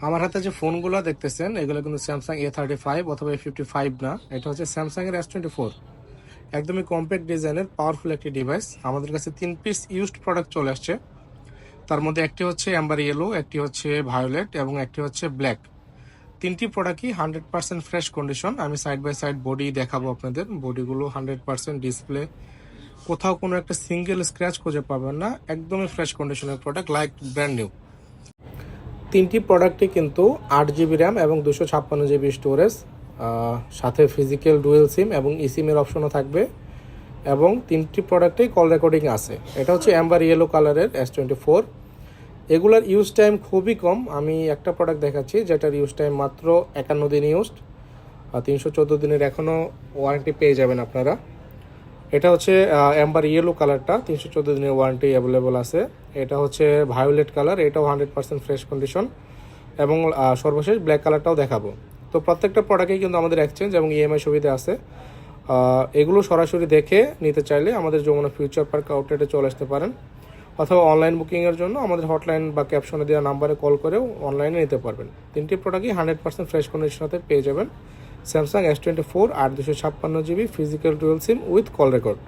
আমার হাতে যে ফোনগুলো দেখতেছেন এগুলো কিন্তু স্যামসাং A35 অথবা A55 না, এটা হচ্ছে স্যামসাং এর S24। একদমই কম্প্যাক্ট ডিজাইনের পাওয়ারফুল একটি ডিভাইস। আমাদের কাছে 3 পিস ইউজড প্রোডাক্ট চলে আসছে। তার মধ্যে একটি হচ্ছে অ্যাম্বার ইয়েলো, একটি হচ্ছে ভায়োলেট এবং একটি হচ্ছে ব্ল্যাক। তিনটি প্রোডাক্টই 100% ফ্রেশ কন্ডিশন। আমি সাইড বাই সাইড বডি দেখাবো আপনাদের। বডিগুলো 100% ডিসপ্লে, কোথাও কোনো একটা সিঙ্গেল স্ক্র্যাচ খুঁজে পাবেন না। একদমই ফ্রেশ কন্ডিশনের প্রোডাক্ট, লাইক ব্র্যান্ড নিউ। তিনটি প্রোডাক্টই কিন্তু 8 GB র্যাম এবং 256 GB স্টোরেজ, সাথে ফিজিক্যাল ডুয়েল সিম এবং ইসিমের অপশনও থাকবে, এবং তিনটি প্রোডাক্টেই কল রেকর্ডিং আছে। এটা হচ্ছে অ্যাম্বার ইয়েলো কালারের S24। এগুলার ইউজ টাইম খুবই কম। আমি একটা প্রোডাক্ট দেখাচ্ছি যেটার ইউজ টাইম মাত্র 51 দিন ইউজড, 314 দিনের এখনও ওয়ারেন্টি পেয়ে যাবেন আপনারা। এটা হচ্ছে অ্যাম্বার ইয়েলো কালারটা, 314 দিনের ওয়ারেন্টি অ্যাভেলেবল আছে। এটা হচ্ছে ভায়োলেট কালার, এটাও 100% ফ্রেশ কন্ডিশন, এবং সর্বশেষ ব্ল্যাক কালারটাও দেখাবো। তো প্রত্যেকটা প্রোডাক্টেই কিন্তু আমাদের এক্সচেঞ্জ এবং ইএমআই সুবিধা আছে। এগুলো সরাসরি দেখে নিতে চাইলে আমাদের যমুনা ফিউচার পার্ক আউটলেটে চলে আসতে পারেন, অথবা অনলাইন বুকিংয়ের জন্য আমাদের হটলাইন বা ক্যাপশনে দেওয়া নাম্বারে কল করেও অনলাইনে নিতে পারবেন। তিনটি প্রোডাক্টই 100% ফ্রেশ কন্ডিশনের সাথে পেয়ে যাবেন। Samsung S24 8 256 GB physical dual SIM with call record.